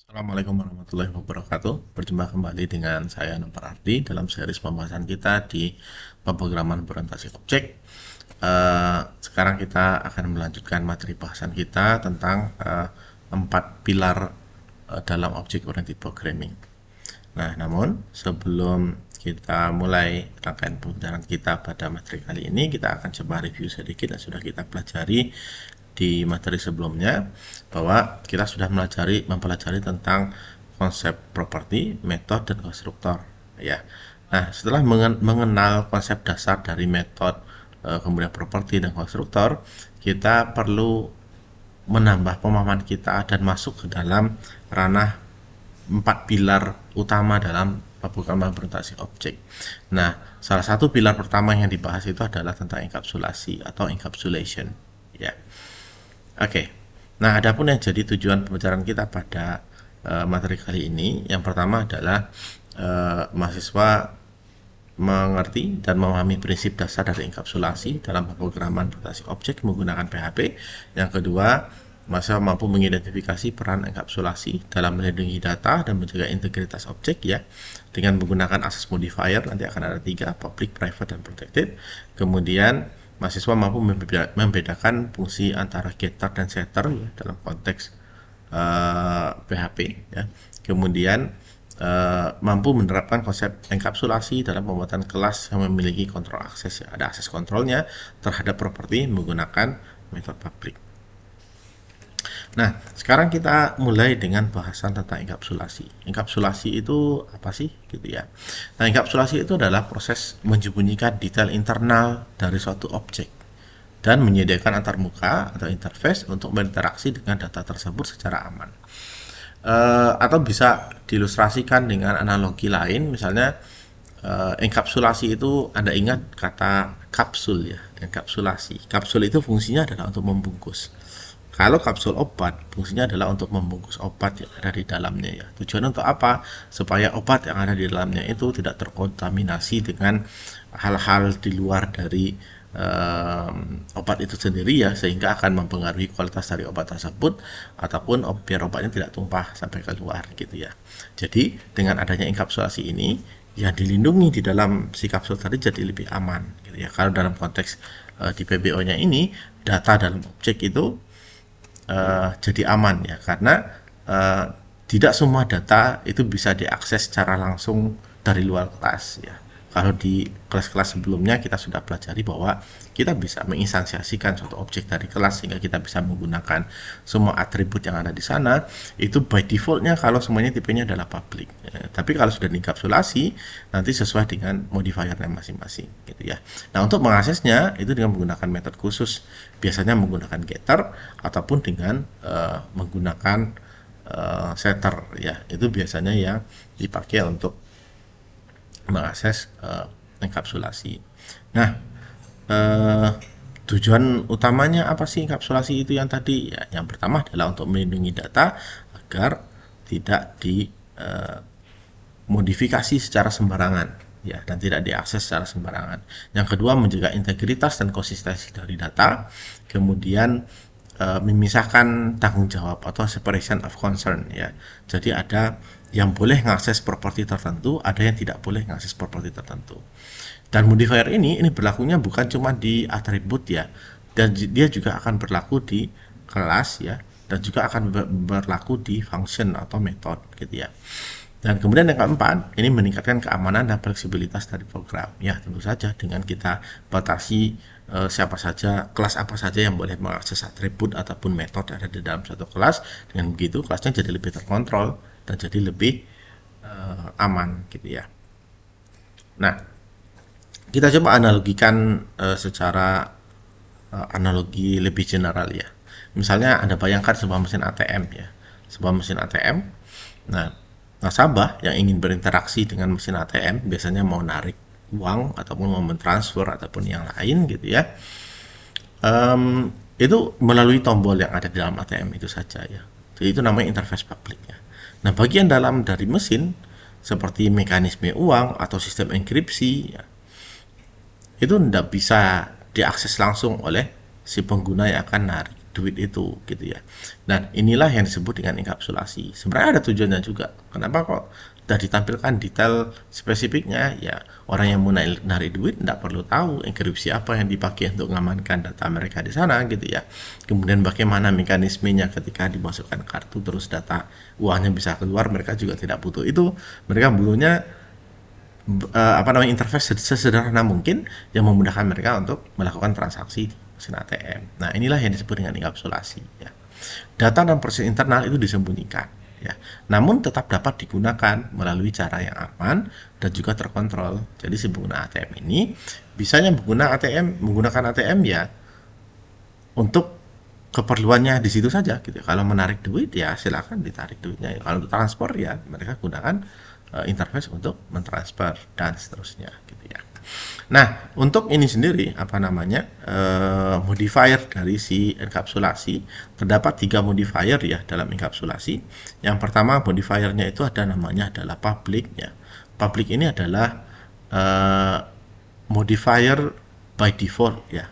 Assalamualaikum warahmatullahi wabarakatuh. Berjumpa kembali dengan saya Nopar Ardi dalam series pembahasan kita di pemrograman berorientasi objek. Sekarang kita akan melanjutkan materi bahasan kita tentang 4 pilar dalam object oriented programming. Nah, namun sebelum kita mulai rangkaian pembelajaran kita pada materi kali ini, kita akan coba review sedikit yang sudah kita pelajari di materi sebelumnya, bahwa kita sudah mempelajari tentang konsep properti, metode, dan konstruktor ya. Nah, setelah mengenal konsep dasar dari metode, kemudian properti dan konstruktor, kita perlu menambah pemahaman kita dan masuk ke dalam ranah 4 pilar utama dalam pemrograman berorientasi objek. Nah, salah satu pilar pertama yang dibahas itu adalah tentang enkapsulasi atau encapsulation ya. Oke. Nah, adapun yang jadi tujuan pembelajaran kita pada materi kali ini, yang pertama adalah mahasiswa mengerti dan memahami prinsip dasar dari enkapsulasi dalam pemrograman berorientasi objek menggunakan PHP. Yang kedua, mahasiswa mampu mengidentifikasi peran enkapsulasi dalam melindungi data dan menjaga integritas objek ya, dengan menggunakan akses modifier. Nanti akan ada 3, public, private, dan protected. Kemudian mahasiswa mampu membedakan fungsi antara getter dan setter ya, dalam konteks PHP ya. Kemudian mampu menerapkan konsep enkapsulasi dalam pembuatan kelas yang memiliki kontrol akses ya. Ada akses kontrolnya terhadap properti menggunakan metode public. Nah, sekarang kita mulai dengan bahasan tentang enkapsulasi. Enkapsulasi itu apa sih gitu ya. Nah, enkapsulasi itu adalah proses menyembunyikan detail internal dari suatu objek dan menyediakan antarmuka atau interface untuk berinteraksi dengan data tersebut secara aman. Atau bisa diilustrasikan dengan analogi lain, misalnya enkapsulasi itu, Anda ingat kata kapsul ya, enkapsulasi. Kapsul itu fungsinya adalah untuk membungkus. Kalau kapsul obat, fungsinya adalah untuk membungkus obat yang ada di dalamnya ya. Tujuan untuk apa? Supaya obat yang ada di dalamnya itu tidak terkontaminasi dengan hal-hal di luar dari obat itu sendiri ya, sehingga akan mempengaruhi kualitas dari obat tersebut, ataupun biar obatnya tidak tumpah sampai keluar gitu ya. Jadi dengan adanya enkapsulasi ini, yang dilindungi di dalam si kapsul tadi jadi lebih aman gitu ya. Kalau dalam konteks di PBO-nya ini, data dalam objek itu jadi aman ya, karena tidak semua data itu bisa diakses secara langsung dari luar kelas ya. Kalau di kelas-kelas sebelumnya kita sudah pelajari bahwa kita bisa menginstansiasikan suatu objek dari kelas sehingga kita bisa menggunakan semua atribut yang ada di sana. Itu by defaultnya kalau semuanya tipenya adalah public ya. Tapi kalau sudah dienkapsulasi, nanti sesuai dengan modifiernya masing-masing gitu ya. Nah, untuk mengaksesnya itu dengan menggunakan metode khusus, biasanya menggunakan getter ataupun dengan menggunakan setter ya. Itu biasanya yang dipakai untuk mengakses enkapsulasi. Nah, tujuan utamanya apa sih enkapsulasi itu yang tadi ya? Yang pertama adalah untuk melindungi data agar tidak dimodifikasi secara sembarangan ya, dan tidak diakses secara sembarangan. Yang kedua, menjaga integritas dan konsistensi dari data. Kemudian memisahkan tanggung jawab atau separation of concern ya. Jadi ada yang boleh mengakses properti tertentu, ada yang tidak boleh mengakses properti tertentu. Dan modifier ini berlakunya bukan cuma di atribut ya, dan dia juga akan berlaku di kelas ya, dan juga akan berlaku di function atau metode gitu ya. Dan kemudian yang keempat, ini meningkatkan keamanan dan fleksibilitas dari program ya, tentu saja dengan kita batasi siapa saja, kelas apa saja yang boleh mengakses atribut ataupun metode yang ada di dalam suatu kelas. Dengan begitu kelasnya jadi lebih terkontrol dan jadi lebih aman gitu ya. Nah, kita coba analogikan secara analogi lebih general ya. Misalnya Anda bayangkan sebuah mesin ATM ya, sebuah mesin ATM. Nah, nasabah yang ingin berinteraksi dengan mesin ATM, biasanya mau narik uang ataupun mau mentransfer ataupun yang lain gitu ya, itu melalui tombol yang ada di dalam ATM itu saja ya. Jadi itu namanya interface public ya. Nah, bagian dalam dari mesin seperti mekanisme uang atau sistem enkripsi ya, itu tidak bisa diakses langsung oleh si pengguna yang akan narik duit itu gitu ya. Dan inilah yang disebut dengan enkapsulasi. Sebenarnya ada tujuannya juga. Kenapa kok sudah ditampilkan detail spesifiknya? Ya orang yang mau narik duit tidak perlu tahu enkripsi apa yang dipakai untuk mengamankan data mereka di sana gitu ya. Kemudian bagaimana mekanismenya ketika dimasukkan kartu terus data uangnya bisa keluar, mereka juga tidak butuh itu. Mereka butuhnya interface sesederhana mungkin yang memudahkan mereka untuk melakukan transaksi di mesin ATM. Nah, inilah yang disebut dengan enkapsulasi ya. Data dan proses internal itu disembunyikan ya. Namun tetap dapat digunakan melalui cara yang aman dan juga terkontrol. Jadi si pengguna ATM ini bisanya menggunakan ATM ya untuk keperluannya di situ saja gitu. Kalau menarik duit ya silakan ditarik duitnya. Kalau untuk transfer ya mereka gunakan interface untuk mentransfer dan seterusnya gitu ya. Nah, untuk ini sendiri modifier dari si enkapsulasi, terdapat 3 modifier ya dalam enkapsulasi. Yang pertama modifiernya itu adalah public ya. Public ini adalah modifier by default ya.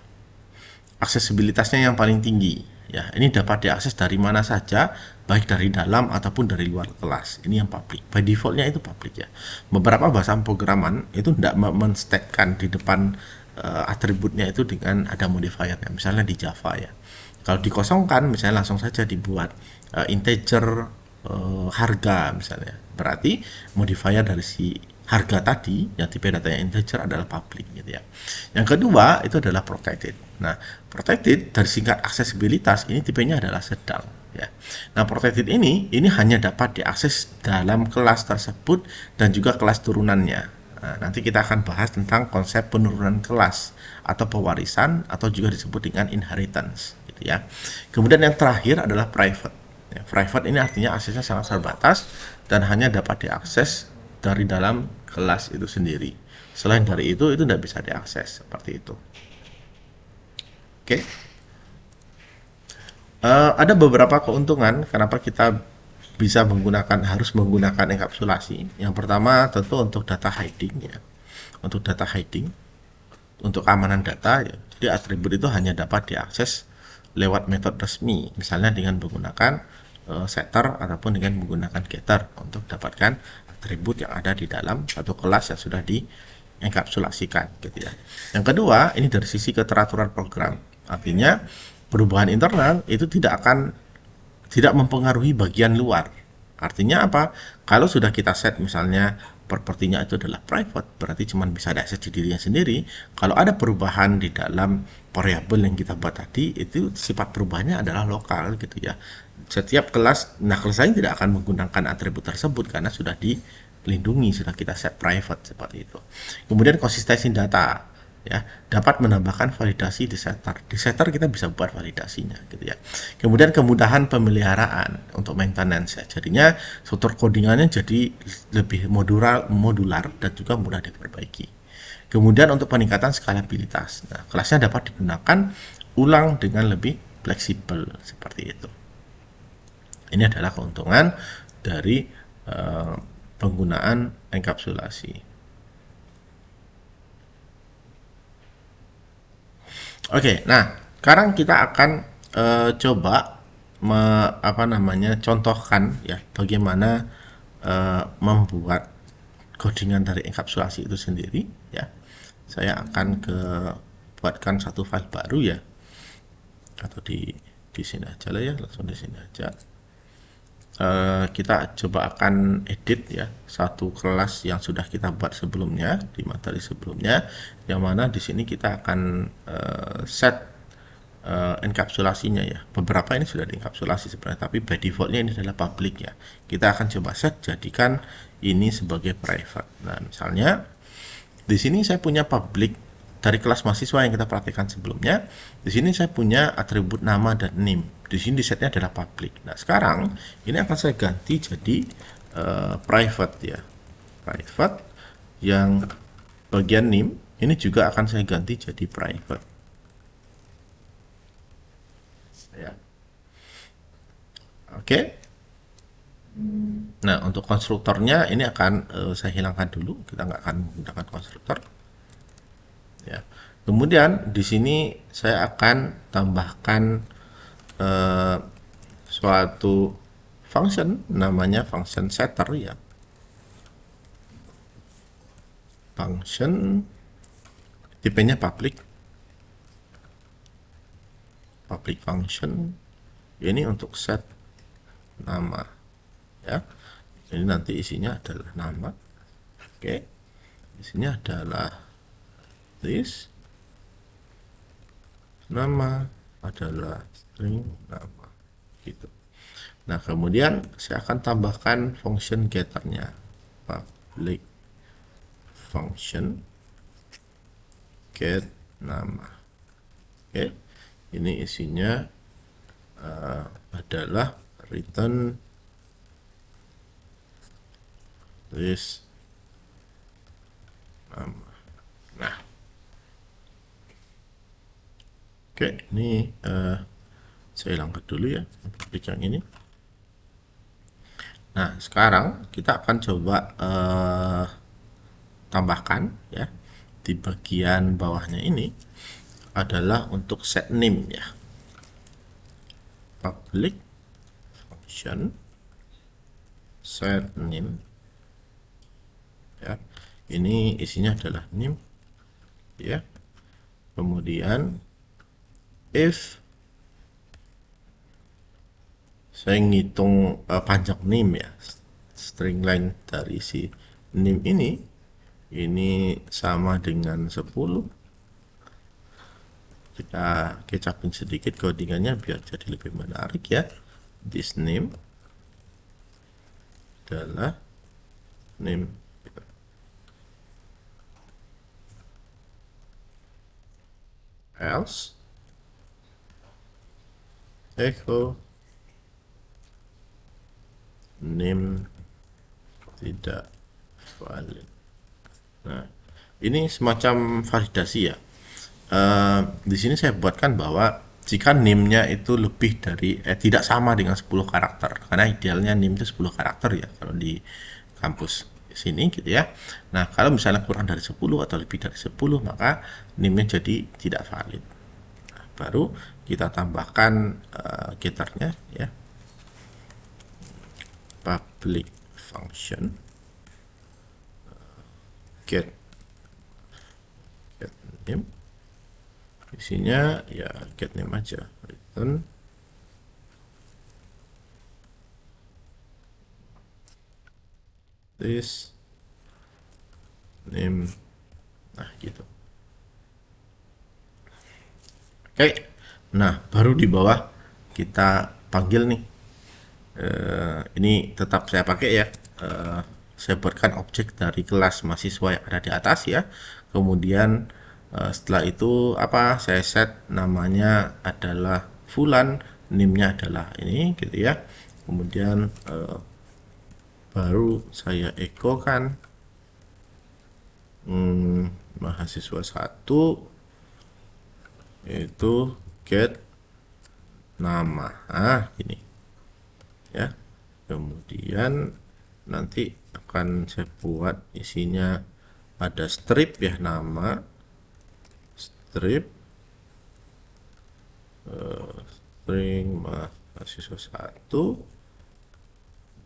Aksesibilitasnya yang paling tinggi ya. Ini dapat diakses dari mana saja, baik dari dalam ataupun dari luar kelas. Ini yang public. By defaultnya itu public ya. Beberapa bahasa pemrograman itu tidak men-stackkan di depan atributnya itu dengan ada modifiernya. Misalnya di Java ya. Kalau dikosongkan, misalnya langsung saja dibuat integer harga misalnya. Berarti modifier dari si harga tadi yang tipe datanya integer adalah public gitu ya. Yang kedua itu adalah protected. Nah, protected dari singkat aksesibilitas ini tipenya adalah sedang ya. Nah, protected ini hanya dapat diakses dalam kelas tersebut dan juga kelas turunannya. Nah, nanti kita akan bahas tentang konsep penurunan kelas atau pewarisan atau juga disebut dengan inheritance gitu ya. Kemudian yang terakhir adalah private. Ya, private ini artinya aksesnya sangat terbatas dan hanya dapat diakses dari dalam kelas itu sendiri. Selain dari itu tidak bisa diakses seperti itu. Oke. Ada beberapa keuntungan kenapa kita harus menggunakan enkapsulasi. Yang pertama tentu untuk data hiding ya. Untuk data hiding, untuk keamanan data ya. Jadi atribut itu hanya dapat diakses lewat metode resmi, misalnya dengan menggunakan setter ataupun dengan menggunakan getter untuk dapatkan atribut yang ada di dalam satu kelas yang sudah dienkapsulasikan gitu ya. Yang kedua, ini dari sisi keteraturan program. Artinya perubahan internal itu tidak mempengaruhi bagian luar. Artinya apa? Kalau sudah kita set misalnya propertinya itu adalah private, berarti cuma bisa diakses di dirinya sendiri. Kalau ada perubahan di dalam variabel yang kita buat tadi, itu sifat perubahannya adalah lokal gitu ya. Setiap kelas lain tidak akan menggunakan atribut tersebut karena sudah dilindungi, sudah kita set private seperti itu. Kemudian konsistensi data ya, dapat menambahkan validasi di setter. Di setter kita bisa buat validasinya gitu ya. Kemudian kemudahan pemeliharaan untuk maintenance ya. Jadinya struktur codingannya jadi lebih modular dan juga mudah diperbaiki. Kemudian untuk peningkatan skalabilitas. Nah, kelasnya dapat digunakan ulang dengan lebih fleksibel seperti itu. Ini adalah keuntungan dari penggunaan enkapsulasi. Oke, nah sekarang kita akan coba contohkan ya bagaimana membuat codingan dari enkapsulasi itu sendiri ya. Saya akan buatkan satu file baru ya, atau di sini aja lah ya, langsung di sini aja. Kita coba akan edit ya satu kelas yang sudah kita buat sebelumnya di materi sebelumnya, yang mana di sini kita akan set enkapsulasinya ya. Beberapa ini sudah dienkapsulasi sebenarnya, tapi by defaultnya ini adalah public ya. Kita akan coba set jadikan ini sebagai private. Nah, misalnya di sini saya punya public dari kelas mahasiswa yang kita praktikkan sebelumnya. Di sini saya punya atribut nama dan name. Di sini setnya adalah public. Nah, sekarang ini akan saya ganti jadi private ya. Private yang bagian name ini juga akan saya ganti jadi private. Ya. Oke. Nah, untuk konstruktornya ini akan saya hilangkan dulu. Kita nggak akan menggunakan konstruktor. Ya. Kemudian di sini saya akan tambahkan suatu function namanya function setter ya. Function tipenya public function ini untuk set nama ya. Ini nanti isinya adalah nama. Oke. Isinya adalah this, nama adalah string nama gitu. Nah, kemudian saya akan tambahkan function getternya, public function get nama. Oke, ini isinya adalah return this nama. Nah, oke, ini saya hilangkan dulu ya public yang ini. Nah, sekarang kita akan coba tambahkan ya di bagian bawahnya ini adalah untuk set name ya. Public function set name ya. Ini isinya adalah name ya. Kemudian if saya ngitung panjang name ya, string length dari si name ini sama dengan 10. Kita kecapin sedikit codingannya biar jadi lebih menarik ya. This name adalah name else echo name tidak valid. Nah, ini semacam validasi ya. Di sini saya buatkan bahwa jika name-nya itu lebih dari tidak sama dengan 10 karakter, karena idealnya name itu 10 karakter ya kalau di kampus sini gitu ya. Nah, kalau misalnya kurang dari 10 atau lebih dari 10, maka name-nya jadi tidak valid. Nah, baru kita tambahkan getternya ya. Public function get name, isinya ya get name aja, return this name. Nah, gitu. Oke. Nah, baru di bawah kita panggil nih. Ini tetap saya pakai ya. Saya buatkan objek dari kelas mahasiswa yang ada di atas ya. Kemudian setelah itu saya set namanya adalah Fulan, name-nya adalah ini gitu ya. Kemudian baru saya echo kan mahasiswa 1 yaitu get nama. Ini ya. Kemudian nanti akan saya buat isinya ada strip ya, nama strip string mahasiswa 1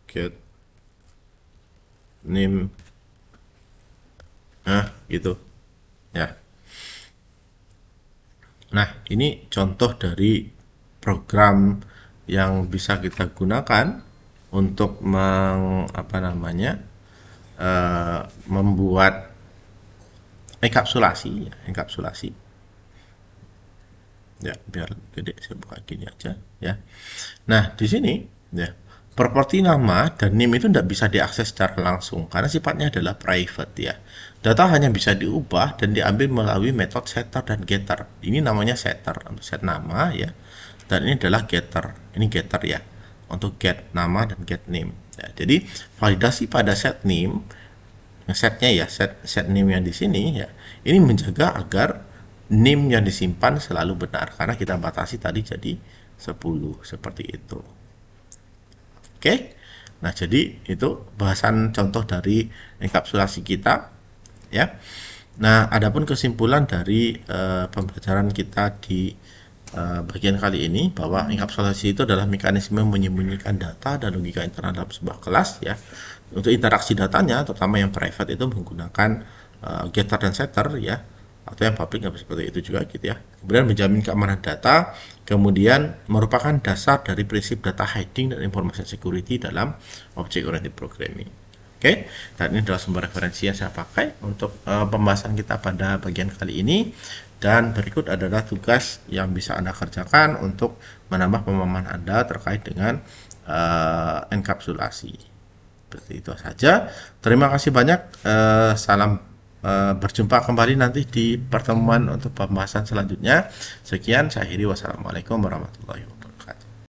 get name gitu ya. Nah, ini contoh dari program yang bisa kita gunakan untuk membuat enkapsulasi ya, biar gede saya buka gini aja ya. Nah, di sini ya properti nama dan name itu tidak bisa diakses secara langsung karena sifatnya adalah private ya. Data hanya bisa diubah dan diambil melalui metode setter dan getter. Ini namanya setter untuk set nama ya, dan ini adalah getter. Ini getter ya untuk get nama dan get name ya. Jadi validasi pada set name, setnya ya, set name yang di sini ya, ini menjaga agar name yang disimpan selalu benar karena kita batasi tadi jadi 10 seperti itu. Oke. Nah, jadi itu bahasan contoh dari enkapsulasi kita ya. Nah, adapun kesimpulan dari pembelajaran kita di bagian kali ini, bahwa enkapsulasi itu adalah mekanisme menyembunyikan data dan logika internal dalam sebuah kelas ya. Untuk interaksi datanya, terutama yang private, itu menggunakan getter dan setter ya, atau yang public seperti itu juga gitu ya. Kemudian menjamin keamanan data, kemudian merupakan dasar dari prinsip data hiding dan information security dalam object oriented programming. Oke, dan ini adalah sumber referensi yang saya pakai untuk pembahasan kita pada bagian kali ini. Dan berikut adalah tugas yang bisa Anda kerjakan untuk menambah pemahaman Anda terkait dengan enkapsulasi. Seperti itu saja. Terima kasih banyak. Salam. Berjumpa kembali nanti di pertemuan untuk pembahasan selanjutnya. Sekian, saya akhiri. Wassalamualaikum warahmatullahi wabarakatuh.